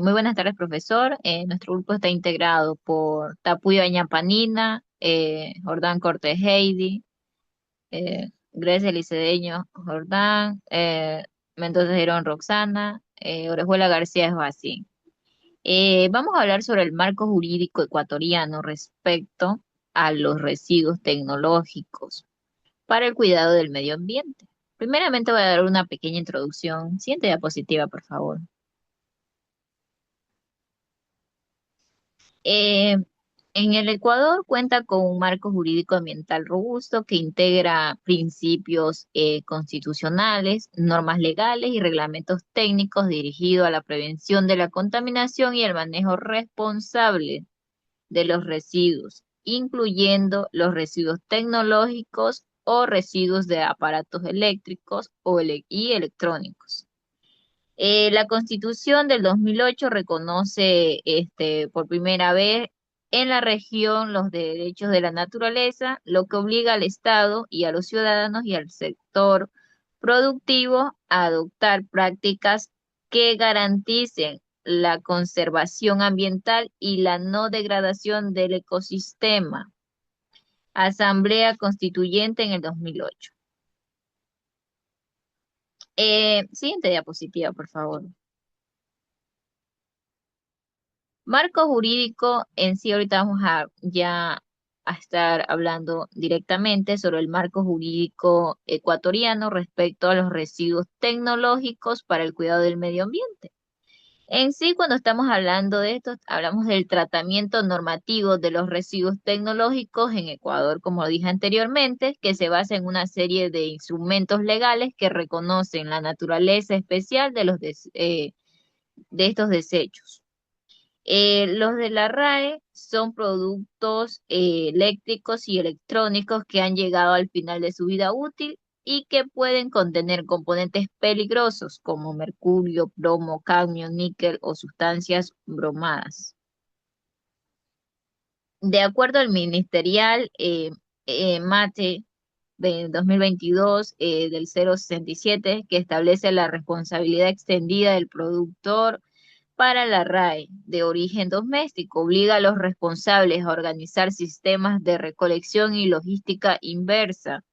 Muy buenas tardes, profesor. Nuestro grupo está integrado por Tapuyo Añapanina, Jordán Cortés Heidi, Grecia Licedeño Jordán, Mendoza Girón Roxana, Orejuela García Esbacín. Vamos a hablar sobre el marco jurídico ecuatoriano respecto a los residuos tecnológicos para el cuidado del medio ambiente. Primeramente voy a dar una pequeña introducción. Siguiente diapositiva, por favor. Eh, en el Ecuador cuenta con un marco jurídico ambiental robusto que integra principios constitucionales, normas legales y reglamentos técnicos dirigidos a la prevención de la contaminación y el manejo responsable de los residuos, incluyendo los residuos tecnológicos o residuos de aparatos eléctricos y electrónicos. La Constitución del 2008 reconoce por primera vez en la región los derechos de la naturaleza, lo que obliga al Estado y a los ciudadanos y al sector productivo a adoptar prácticas que garanticen la conservación ambiental y la no degradación del ecosistema. Asamblea Constituyente en el 2008. Siguiente diapositiva, por favor. Marco jurídico en sí, ahorita vamos a ya a estar hablando directamente sobre el marco jurídico ecuatoriano respecto a los residuos tecnológicos para el cuidado del medio ambiente. En sí, cuando estamos hablando de esto, hablamos del tratamiento normativo de los residuos tecnológicos en Ecuador, como lo dije anteriormente, que se basa en una serie de instrumentos legales que reconocen la naturaleza especial de estos desechos. Los de la RAE son productos eléctricos y electrónicos que han llegado al final de su vida útil y que pueden contener componentes peligrosos como mercurio, plomo, cadmio, níquel o sustancias bromadas. De acuerdo al ministerial MATE de 2022 del 067, que establece la responsabilidad extendida del productor para la RAE de origen doméstico, obliga a los responsables a organizar sistemas de recolección y logística inversa,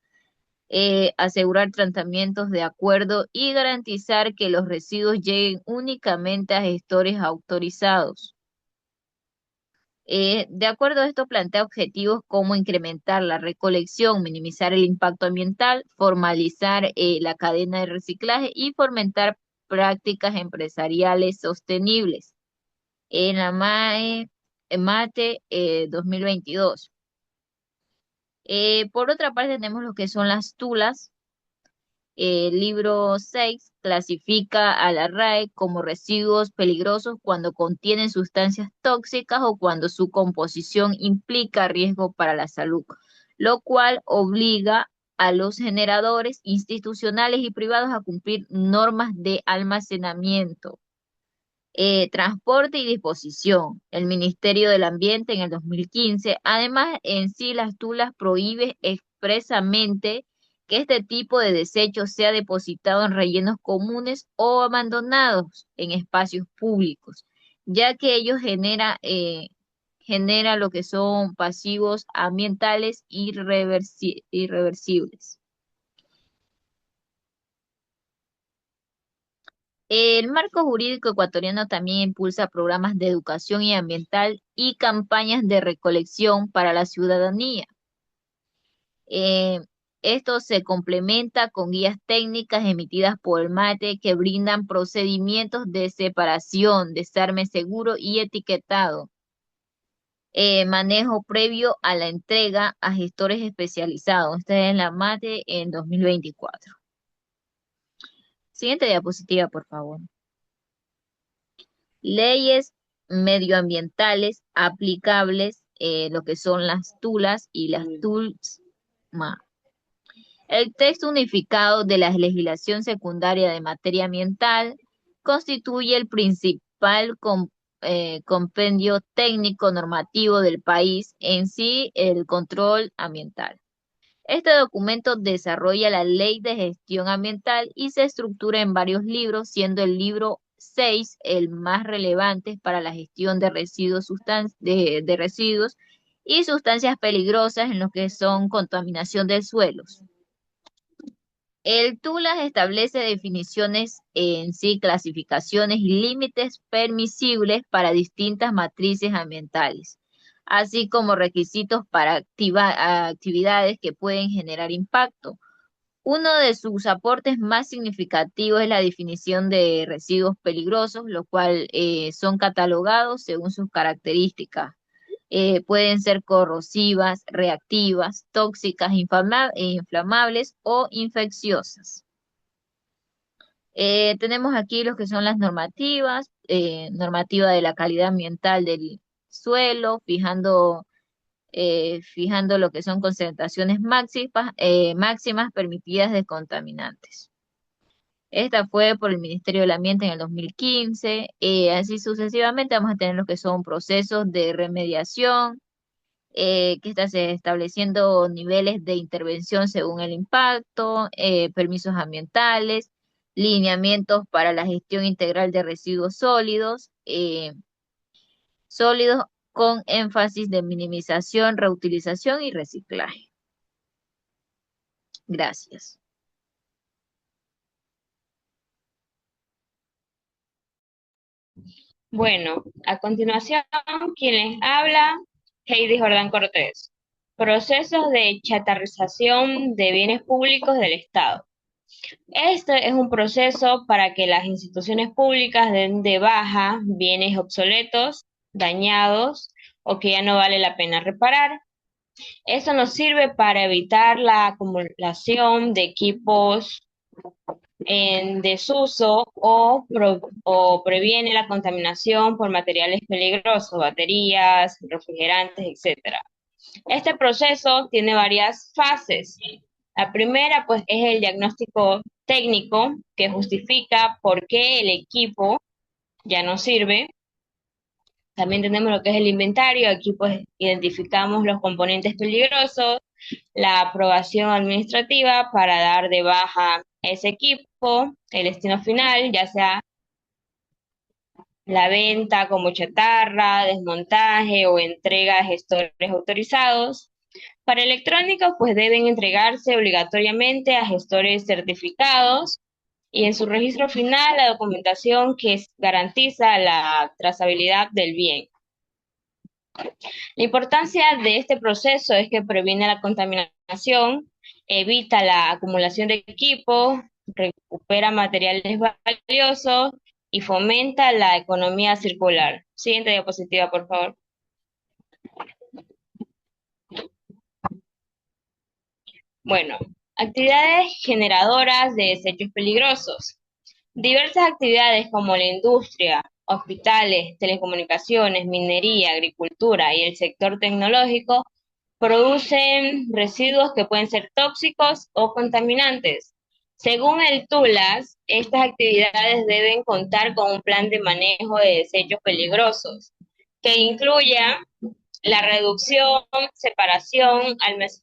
asegurar tratamientos de acuerdo y garantizar que los residuos lleguen únicamente a gestores autorizados. De acuerdo a esto, plantea objetivos como incrementar la recolección, minimizar el impacto ambiental, formalizar la cadena de reciclaje y fomentar prácticas empresariales sostenibles. En la MATE 2022. Por otra parte, tenemos lo que son las tulas. El libro 6 clasifica a la RAE como residuos peligrosos cuando contienen sustancias tóxicas o cuando su composición implica riesgo para la salud, lo cual obliga a los generadores institucionales y privados a cumplir normas de almacenamiento, transporte y disposición. El Ministerio del Ambiente en el 2015, además, en sí las tulas prohíbe expresamente que este tipo de desechos sea depositado en rellenos comunes o abandonados en espacios públicos, ya que ellos genera lo que son pasivos ambientales irreversibles. El marco jurídico ecuatoriano también impulsa programas de educación y ambiental y campañas de recolección para la ciudadanía. Eh, Esto se complementa con guías técnicas emitidas por el MATE que brindan procedimientos de separación, desarme seguro y etiquetado. Manejo previo a la entrega a gestores especializados. Esta es la MATE en 2024. Siguiente diapositiva, por favor. Leyes medioambientales aplicables, lo que son las tulas y las TULSMA. El texto unificado de la legislación secundaria de materia ambiental constituye el principal compendio técnico normativo del país, en sí el control ambiental. Este documento desarrolla la Ley de Gestión Ambiental y se estructura en varios libros, siendo el libro 6, el más relevante para la gestión de residuos, de residuos y sustancias peligrosas en lo que son contaminación de suelos. El TULAS establece definiciones en sí, clasificaciones y límites permisibles para distintas matrices ambientales, así como requisitos para actividades que pueden generar impacto. Uno de sus aportes más significativos es la definición de residuos peligrosos, los cuales son catalogados según sus características. Pueden ser corrosivas, reactivas, tóxicas, inflamables o infecciosas. Tenemos aquí lo que son las normativas, normativa de la calidad ambiental del suelo, fijando lo que son concentraciones máximas permitidas de contaminantes. Esta fue por el Ministerio del Ambiente en el 2015. Así sucesivamente vamos a tener lo que son procesos de remediación, que está estableciendo niveles de intervención según el impacto, permisos ambientales, lineamientos para la gestión integral de residuos sólidos con énfasis de minimización, reutilización y reciclaje. Gracias. Bueno, a continuación, quien les habla, Heidi Jordán Cortés. Procesos de chatarrización de bienes públicos del Estado. Este es un proceso para que las instituciones públicas den de baja bienes obsoletos, dañados o que ya no vale la pena reparar. Eso nos sirve para evitar la acumulación de equipos en desuso o previene la contaminación por materiales peligrosos, baterías, refrigerantes, etc. Este proceso tiene varias fases. La primera, pues, es el diagnóstico técnico que justifica por qué el equipo ya no sirve. También tenemos lo que es el inventario. Aquí, pues, identificamos los componentes peligrosos, la aprobación administrativa para dar de baja ese equipo, el destino final, ya sea la venta como chatarra, desmontaje o entrega a gestores autorizados. Para electrónicos, pues deben entregarse obligatoriamente a gestores certificados y en su registro final la documentación que garantiza la trazabilidad del bien. La importancia de este proceso es que previene la contaminación, evita la acumulación de equipo, recupera materiales valiosos y fomenta la economía circular. Siguiente diapositiva, por favor. Bueno, actividades generadoras de desechos peligrosos. Diversas actividades como la industria, hospitales, telecomunicaciones, minería, agricultura y el sector tecnológico producen residuos que pueden ser tóxicos o contaminantes. Según el TULAS, estas actividades deben contar con un plan de manejo de desechos peligrosos, que incluya la reducción, separación,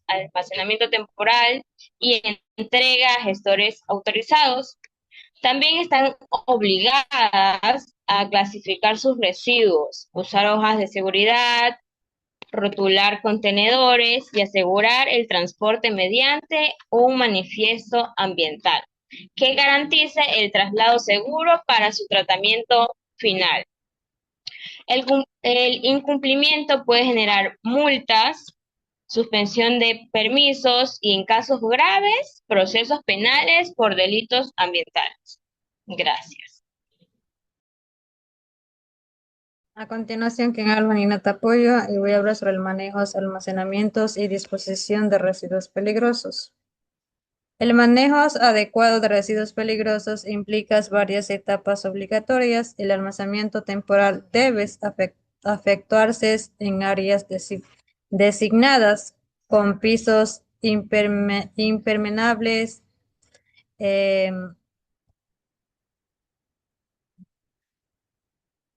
almacenamiento temporal y entrega a gestores autorizados. También están obligadas a clasificar sus residuos, usar hojas de seguridad, rotular contenedores y asegurar el transporte mediante un manifiesto ambiental que garantice el traslado seguro para su tratamiento final. El incumplimiento puede generar multas, suspensión de permisos y, en casos graves, procesos penales por delitos ambientales. Gracias. A continuación, quien habla, Nina Tapoyo, y voy a hablar sobre el manejo, almacenamientos y disposición de residuos peligrosos. El manejo adecuado de residuos peligrosos implica varias etapas obligatorias. El almacenamiento temporal debe efectuarse en áreas designadas con pisos impermeables,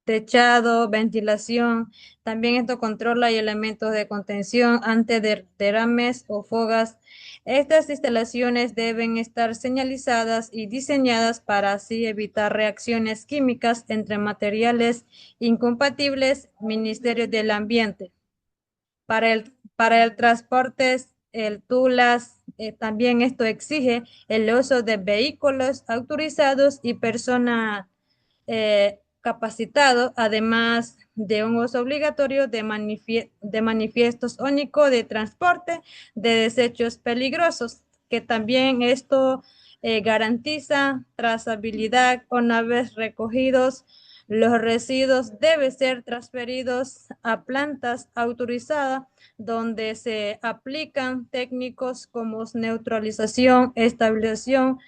techado, ventilación. También esto controla y elementos de contención ante derrames o fugas. Estas instalaciones deben estar señalizadas y diseñadas para así evitar reacciones químicas entre materiales incompatibles. Ministerio del Ambiente. Para el transporte, el TULAS, también esto exige el uso de vehículos autorizados y personal capacitado, además de un uso obligatorio de manifiestos únicos de transporte de desechos peligrosos, que también esto garantiza trazabilidad una vez recogidos. Los residuos deben ser transferidos a plantas autorizadas donde se aplican técnicos como neutralización, estabilización,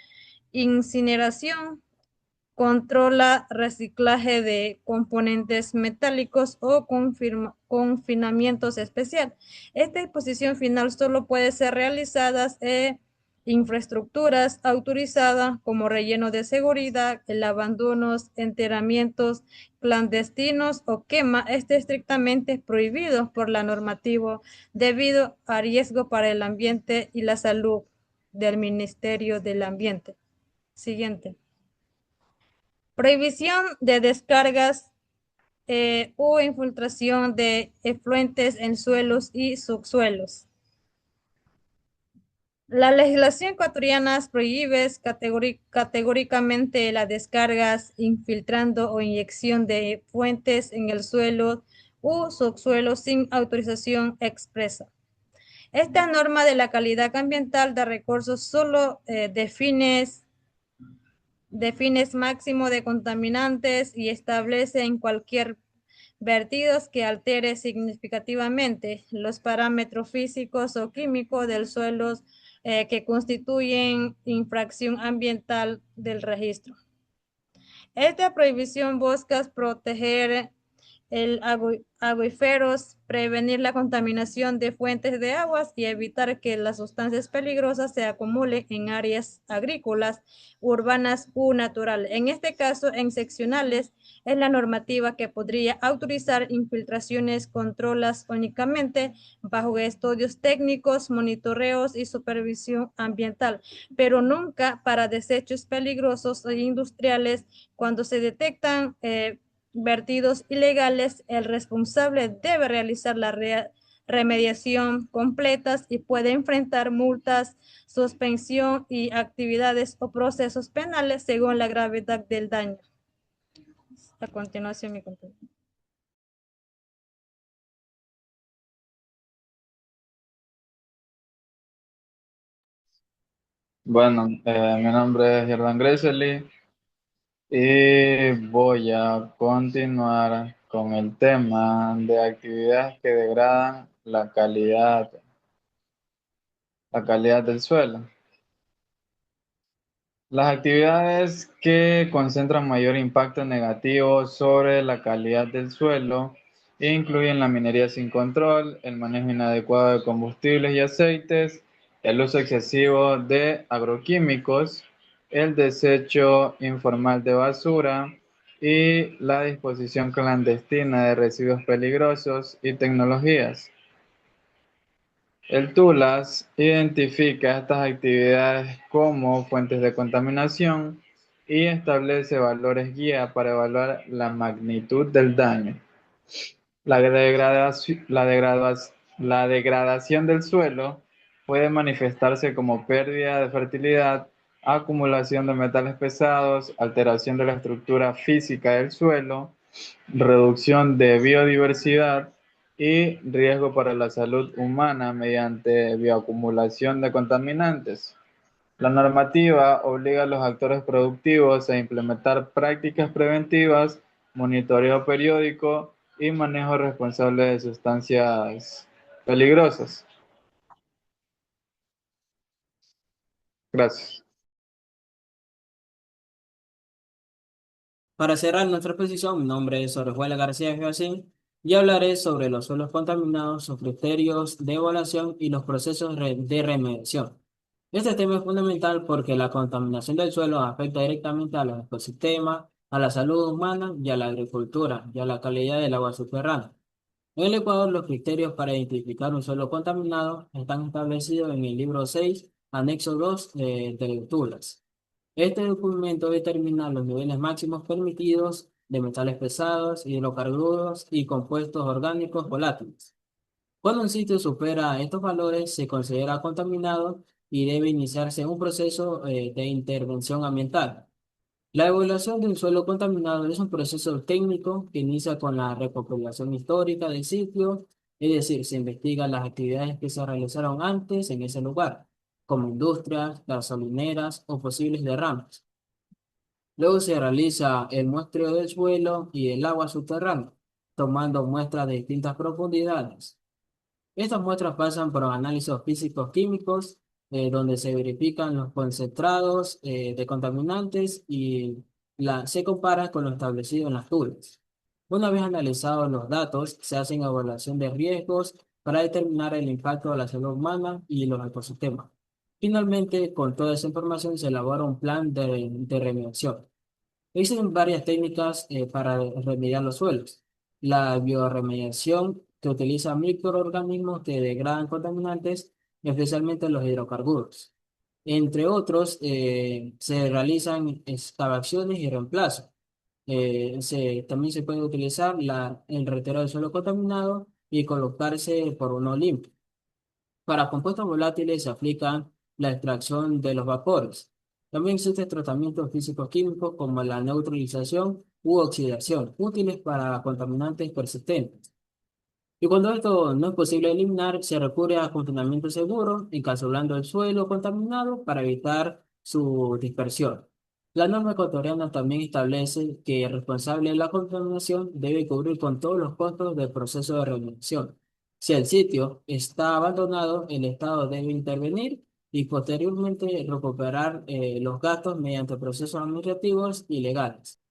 incineración, controla reciclaje de componentes metálicos o confinamientos especial. Esta disposición final solo puede ser realizada en infraestructuras autorizadas como relleno de seguridad, el abandonos, enterramientos clandestinos o quema. Este es estrictamente prohibido por la normativa debido a riesgo para el ambiente y la salud del Ministerio del Ambiente. Siguiente. Prohibición de descargas o infiltración de efluentes en suelos y subsuelos. La legislación ecuatoriana prohíbe categóricamente las descargas, infiltrando o inyección de fuentes en el suelo u subsuelo sin autorización expresa. Esta norma de la calidad ambiental de recursos solo define máximo de contaminantes y establece en cualquier vertidos que altere significativamente los parámetros físicos o químicos del suelo que constituyen infracción ambiental del registro. Esta prohibición busca proteger el acuíferos, prevenir la contaminación de fuentes de aguas y evitar que las sustancias peligrosas se acumulen en áreas agrícolas, urbanas u naturales. En este caso, en seccionales, es la normativa que podría autorizar infiltraciones controladas únicamente bajo estudios técnicos, monitoreos y supervisión ambiental, pero nunca para desechos peligrosos e industriales. Cuando se detectan vertidos ilegales, el responsable debe realizar la remediación completas y puede enfrentar multas, suspensión y actividades o procesos penales según la gravedad del daño. A continuación, mi compañero. Bueno, mi nombre es Jordan Gresely y voy a continuar con el tema de actividades que degradan la calidad del suelo. Las actividades que concentran mayor impacto negativo sobre la calidad del suelo incluyen la minería sin control, el manejo inadecuado de combustibles y aceites, el uso excesivo de agroquímicos, el desecho informal de basura y la disposición clandestina de residuos peligrosos y tecnologías. El TULAS identifica estas actividades como fuentes de contaminación y establece valores guía para evaluar la magnitud del daño. La degradación del suelo puede manifestarse como pérdida de fertilidad, acumulación de metales pesados, alteración de la estructura física del suelo, reducción de biodiversidad y riesgo para la salud humana mediante bioacumulación de contaminantes. La normativa obliga a los actores productivos a implementar prácticas preventivas, monitoreo periódico y manejo responsable de sustancias peligrosas. Gracias. Para cerrar nuestra exposición, mi nombre es Orejuela García Joacín y hablaré sobre los suelos contaminados, sus criterios de evaluación y los procesos de remediación. Este tema es fundamental porque la contaminación del suelo afecta directamente a los ecosistemas a la salud humana y a la agricultura y a la calidad del agua subterránea. En el Ecuador, los criterios para identificar un suelo contaminado están establecidos en el libro 6, anexo 2 del TULAS. Este documento determina los niveles máximos permitidos de metales pesados, hidrocarburos y compuestos orgánicos volátiles. Cuando un sitio supera estos valores, se considera contaminado y debe iniciarse un proceso de intervención ambiental. La evaluación de un suelo contaminado es un proceso técnico que inicia con la recopilación histórica del sitio, es decir, se investigan las actividades que se realizaron antes en ese lugar, como industrias, gasolineras o posibles derrames. Luego se realiza el muestreo del suelo y el agua subterránea, tomando muestras de distintas profundidades. Estas muestras pasan por análisis físicos químicos, donde se verifican los concentrados de contaminantes y se compara con lo establecido en las tuberas. Una vez analizados los datos, se hace evaluación de riesgos para determinar el impacto a la salud humana y los ecosistemas. Finalmente, con toda esa información se elabora un plan de remediación. Existen varias técnicas para remediar los suelos. La bioremediación, que utiliza microorganismos que degradan contaminantes, especialmente los hidrocarburos. Entre otros, se realizan excavaciones y reemplazo. También se puede utilizar el retiro del suelo contaminado y colocarse por uno limpio. Para compuestos volátiles se aplica la extracción de los vapores. También existen tratamientos físico-químicos como la neutralización u oxidación, útiles para contaminantes persistentes. Y cuando esto no es posible eliminar, se recurre a confinamiento seguro, encapsulando el suelo contaminado para evitar su dispersión. La norma ecuatoriana también establece que el responsable de la contaminación debe cubrir con todos los costos del proceso de remediación. Si el sitio está abandonado, el Estado debe intervenir y posteriormente recuperar los gastos mediante procesos administrativos y legales.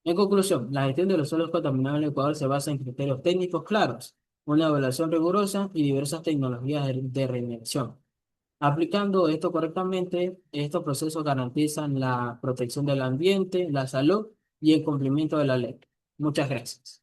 En conclusión, la gestión de los suelos contaminados en el Ecuador se basa en criterios técnicos claros, una evaluación rigurosa y diversas tecnologías de remediación. Aplicando esto correctamente, estos procesos garantizan la protección del ambiente, la salud y el cumplimiento de la ley. Muchas gracias.